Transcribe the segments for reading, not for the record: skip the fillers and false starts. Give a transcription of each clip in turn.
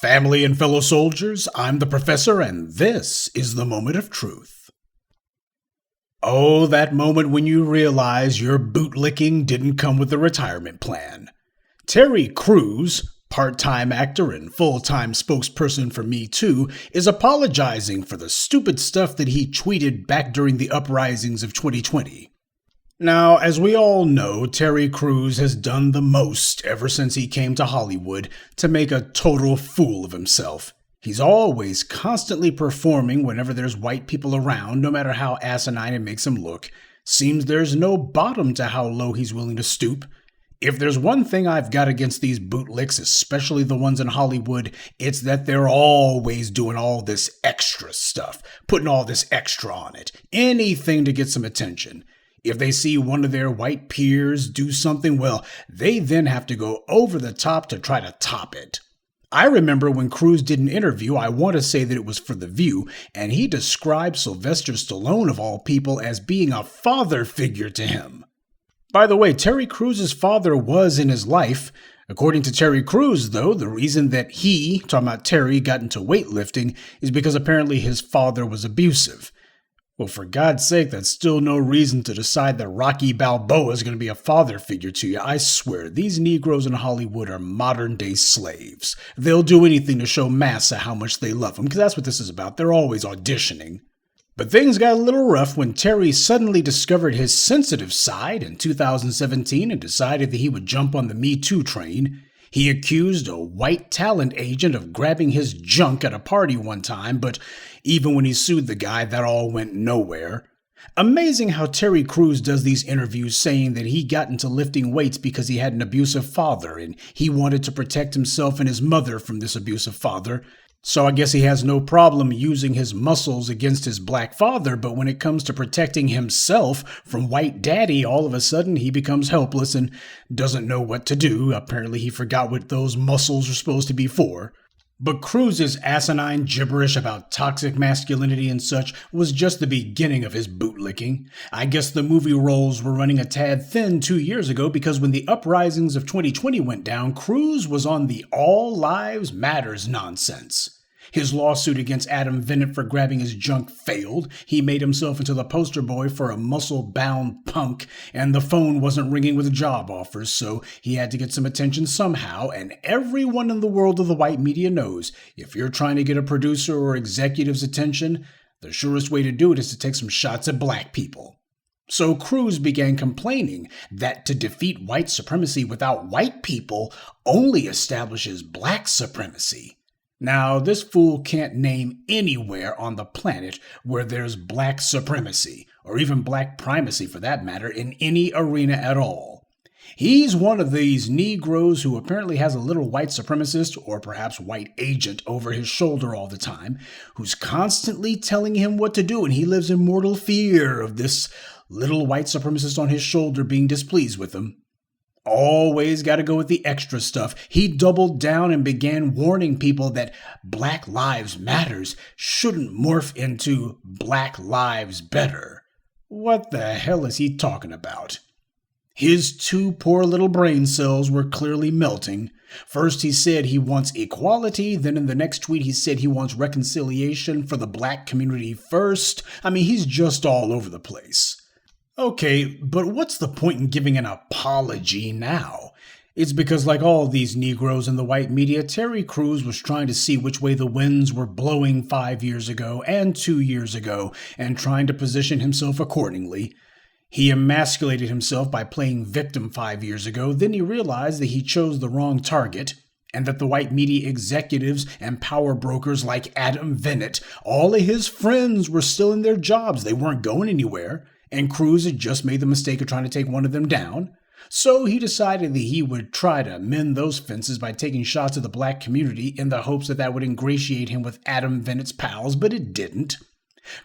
Family and fellow soldiers, I'm the Professor, and this is the moment of truth. Oh, that moment when you realize your bootlicking didn't come with a retirement plan. Terry Crews, part-time actor and full-time spokesperson for MeToo, is apologizing for the stupid stuff that he tweeted back during the uprisings of 2020. Now, as we all know, Terry Crews has done the most ever since he came to Hollywood to make a total fool of himself. He's always constantly performing whenever there's white people around, no matter how asinine it makes him look. Seems there's no bottom to how low he's willing to stoop. If there's one thing I've got against these bootlicks, especially the ones in Hollywood, it's that they're always doing all this extra stuff, putting all this extra on it, anything to get some attention. If they see one of their white peers do something, well, they then have to go over the top to try to top it. I remember when Crews did an interview, I want to say that it was for The View, and he described Sylvester Stallone, of all people, as being a father figure to him. By the way, Terry Crews' father was in his life. According to Terry Crews, though, the reason that he, talking about Terry, got into weightlifting is because apparently his father was abusive. Well, for God's sake, that's still no reason to decide that Rocky Balboa is going to be a father figure to you. I swear, these Negroes in Hollywood are modern-day slaves. They'll do anything to show massa how much they love him, because that's what this is about. They're always auditioning. But things got a little rough when Terry suddenly discovered his sensitive side in 2017 and decided that he would jump on the Me Too train. He accused a white talent agent of grabbing his junk at a party one time, but even when he sued the guy, that all went nowhere. Amazing how Terry Crews does these interviews saying that he got into lifting weights because he had an abusive father and he wanted to protect himself and his mother from this abusive father. So I guess he has no problem using his muscles against his black father, but when it comes to protecting himself from white daddy, all of a sudden he becomes helpless and doesn't know what to do. Apparently he forgot what those muscles are supposed to be for. But Crews' asinine gibberish about toxic masculinity and such was just the beginning of his bootlicking. I guess the movie roles were running a tad thin 2 years ago because when the uprisings of 2020 went down, Crews was on the All Lives Matters nonsense. His lawsuit against Adam Vennet for grabbing his junk failed. He made himself into the poster boy for a muscle-bound punk, and the phone wasn't ringing with job offers, so he had to get some attention somehow, and everyone in the world of the white media knows if you're trying to get a producer or executive's attention, the surest way to do it is to take some shots at black people. So Crews began complaining that to defeat white supremacy without white people only establishes black supremacy. Now, this fool can't name anywhere on the planet where there's black supremacy, or even black primacy for that matter, in any arena at all. He's one of these Negroes who apparently has a little white supremacist, or perhaps white agent, over his shoulder all the time, who's constantly telling him what to do, and he lives in mortal fear of this little white supremacist on his shoulder being displeased with him. Always got to go with the extra stuff. He doubled down and began warning people that Black Lives Matters shouldn't morph into Black Lives Better. What the hell is he talking about? His two poor little brain cells were clearly melting. First he said he wants equality, then in the next tweet he said he wants reconciliation for the black community first. I mean, he's just all over the place. Okay, but what's the point in giving an apology now? It's because like all these Negroes in the white media, Terry Crews was trying to see which way the winds were blowing 5 years ago and 2 years ago and trying to position himself accordingly. He emasculated himself by playing victim 5 years ago, then he realized that he chose the wrong target and that the white media executives and power brokers like Adam Vennet, all of his friends were still in their jobs. They weren't going anywhere. And Crews had just made the mistake of trying to take one of them down. So he decided that he would try to mend those fences by taking shots at the black community in the hopes that that would ingratiate him with Adam Vennet's pals, but it didn't.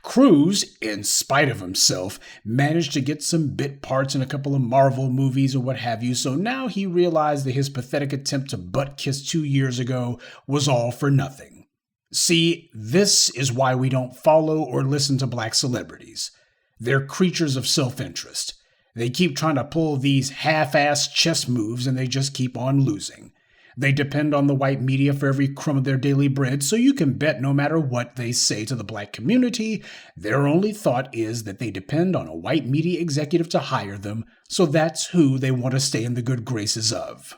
Crews, in spite of himself, managed to get some bit parts in a couple of Marvel movies or what have you, so now he realized that his pathetic attempt to butt kiss 2 years ago was all for nothing. See, this is why we don't follow or listen to black celebrities. They're creatures of self-interest. They keep trying to pull these half-assed chess moves and they just keep on losing. They depend on the white media for every crumb of their daily bread, so you can bet no matter what they say to the black community, their only thought is that they depend on a white media executive to hire them, so that's who they want to stay in the good graces of.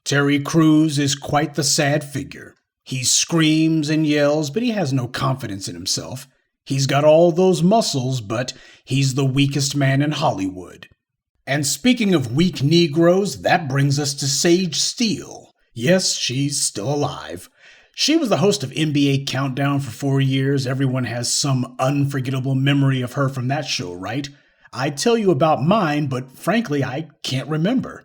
Terry Crews is quite the sad figure. He screams and yells, but he has no confidence in himself. He's got all those muscles, but he's the weakest man in Hollywood. And speaking of weak Negroes, that brings us to Sage Steele. Yes, she's still alive. She was the host of NBA Countdown for 4 years. Everyone has some unforgettable memory of her from that show, right? I'd tell you about mine, but frankly, I can't remember.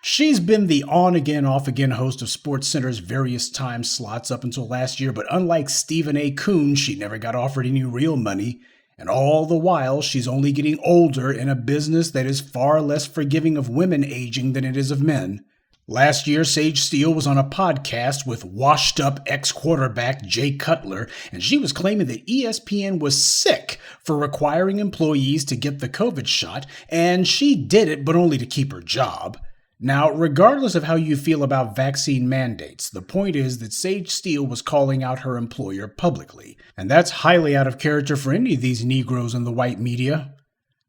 She's been the on-again, off-again host of SportsCenter's various time slots up until last year, but unlike Stephen A. Coon, she never got offered any real money. And all the while, she's only getting older in a business that is far less forgiving of women aging than it is of men. Last year, Sage Steele was on a podcast with washed-up ex-quarterback Jay Cutler, and she was claiming that ESPN was sick for requiring employees to get the COVID shot, and she did it, but only to keep her job. Now, regardless of how you feel about vaccine mandates, the point is that Sage Steele was calling out her employer publicly, and that's highly out of character for any of these Negroes in the white media.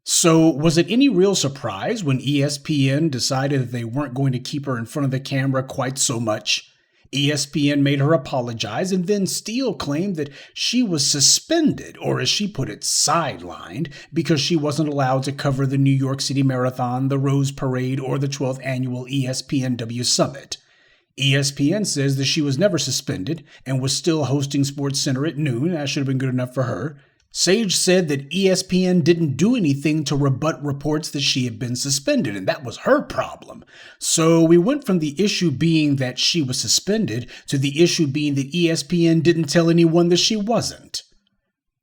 So, was it any real surprise when ESPN decided that they weren't going to keep her in front of the camera quite so much? ESPN made her apologize, and then Steele claimed that she was suspended, or as she put it, sidelined, because she wasn't allowed to cover the New York City Marathon, the Rose Parade, or the 12th annual ESPNW Summit. ESPN says that she was never suspended and was still hosting SportsCenter at noon. That should have been good enough for her. Sage said that ESPN didn't do anything to rebut reports that she had been suspended, and that was her problem. So we went from the issue being that she was suspended to the issue being that ESPN didn't tell anyone that she wasn't.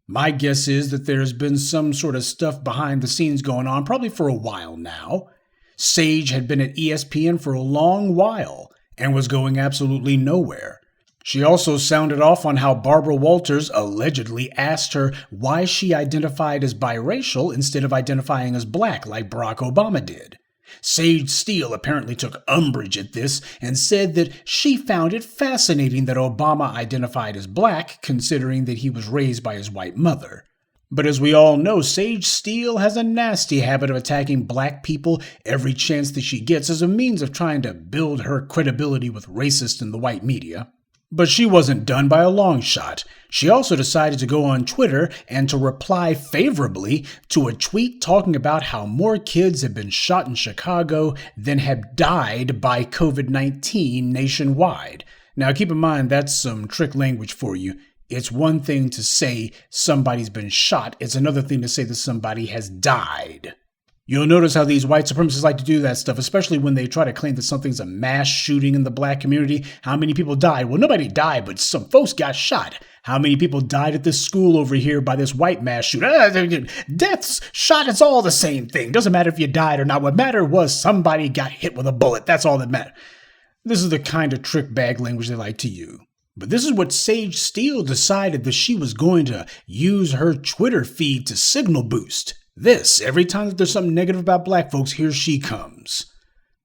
My guess is that there's been some sort of stuff behind the scenes going on, probably for a while now. Sage had been at ESPN for a long while and was going absolutely nowhere. She also sounded off on how Barbara Walters allegedly asked her why she identified as biracial instead of identifying as black like Barack Obama did. Sage Steele apparently took umbrage at this and said that she found it fascinating that Obama identified as black, considering that he was raised by his white mother. But as we all know, Sage Steele has a nasty habit of attacking black people every chance that she gets as a means of trying to build her credibility with racists in the white media. But she wasn't done by a long shot. She also decided to go on Twitter and to reply favorably to a tweet talking about how more kids have been shot in Chicago than have died by COVID-19 nationwide. Now keep in mind, that's some trick language for you. It's one thing to say somebody's been shot. It's another thing to say that somebody has died. You'll notice how these white supremacists like to do that stuff, especially when they try to claim that something's a mass shooting in the black community. How many people died? Well, nobody died, but some folks got shot. How many people died at this school over here by this white mass shooting? Deaths, shot, it's all the same thing. Doesn't matter if you died or not. What mattered was somebody got hit with a bullet. That's all that mattered. This is the kind of trick bag language they like to use. But this is what Sage Steele decided that she was going to use her Twitter feed to signal boost. This, every time that there's something negative about black folks, here she comes.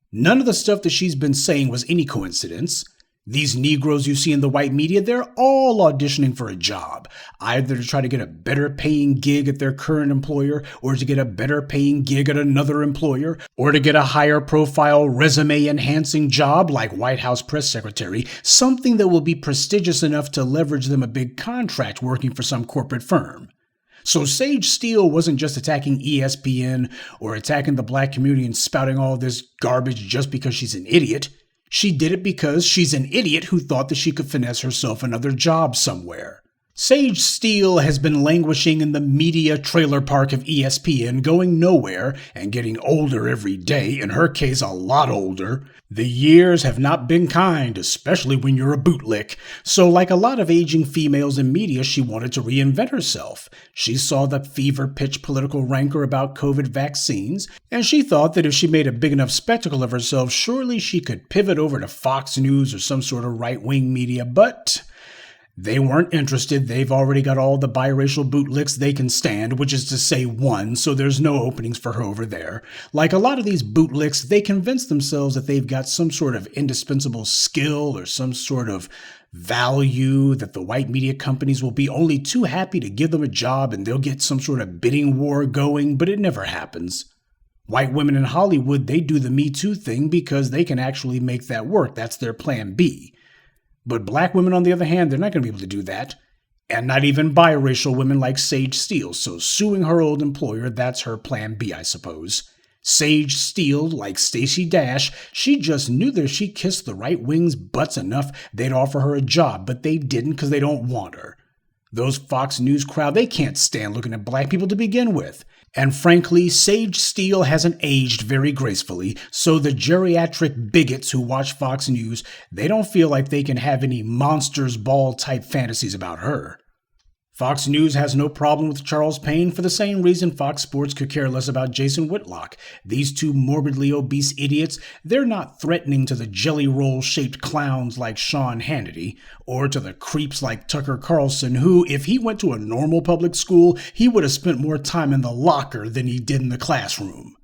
None of the stuff that she's been saying was any coincidence. These Negroes you see in the white media, they're all auditioning for a job, either to try to get a better paying gig at their current employer, or to get a better paying gig at another employer, or to get a higher profile resume enhancing job like White House press secretary, something that will be prestigious enough to leverage them a big contract working for some corporate firm. So Sage Steele wasn't just attacking ESPN or attacking the black community and spouting all this garbage just because she's an idiot. She did it because she's an idiot who thought that she could finesse herself another job somewhere. Sage Steele has been languishing in the media trailer park of ESPN, going nowhere and getting older every day, in her case a lot older. The years have not been kind, especially when you're a bootlick. So like a lot of aging females in media, she wanted to reinvent herself. She saw the fever-pitch political rancor about COVID vaccines, and she thought that if she made a big enough spectacle of herself, surely she could pivot over to Fox News or some sort of right-wing media, but They weren't interested. They've already got all the biracial bootlicks they can stand, which is to say one, so there's no openings for her over there. Like a lot of these bootlicks, they convince themselves that they've got some sort of indispensable skill or some sort of value that the white media companies will be only too happy to give them a job and they'll get some sort of bidding war going, but it never happens. White women in Hollywood, they do the Me Too thing because they can actually make that work. That's their plan B. But black women, on the other hand, they're not going to be able to do that. And not even biracial women like Sage Steele. So suing her old employer, that's her plan B, I suppose. Sage Steele, like Stacey Dash, she just knew that if she kissed the right wing's butts enough, they'd offer her a job, but they didn't because they don't want her. Those Fox News crowd, they can't stand looking at black people to begin with. And frankly, Sage Steele hasn't aged very gracefully, so the geriatric bigots who watch Fox News, they don't feel like they can have any monsters ball type fantasies about her. Fox News has no problem with Charles Payne for the same reason Fox Sports could care less about Jason Whitlock. These two morbidly obese idiots, they're not threatening to the jelly roll-shaped clowns like Sean Hannity, or to the creeps like Tucker Carlson, who, if he went to a normal public school, he would have spent more time in the locker than he did in the classroom.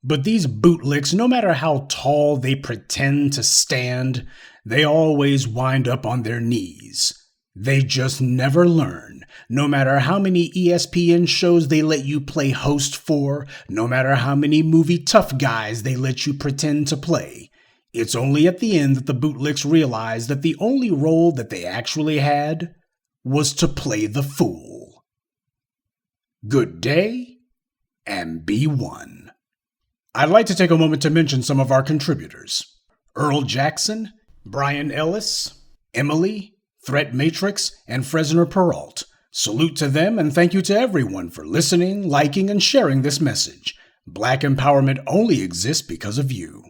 But these bootlicks, no matter how tall they pretend to stand, they always wind up on their knees. They just never learn. No matter how many ESPN shows they let you play host for, no matter how many movie tough guys they let you pretend to play, it's only at the end that the bootlicks realize that the only role that they actually had was to play the fool. Good day, and be one. I'd like to take a moment to mention some of our contributors. Earl Jackson, Brian Ellis, Emily, Threat Matrix, and Fresner Peralt. Salute to them and thank you to everyone for listening, liking, and sharing this message. Black empowerment only exists because of you.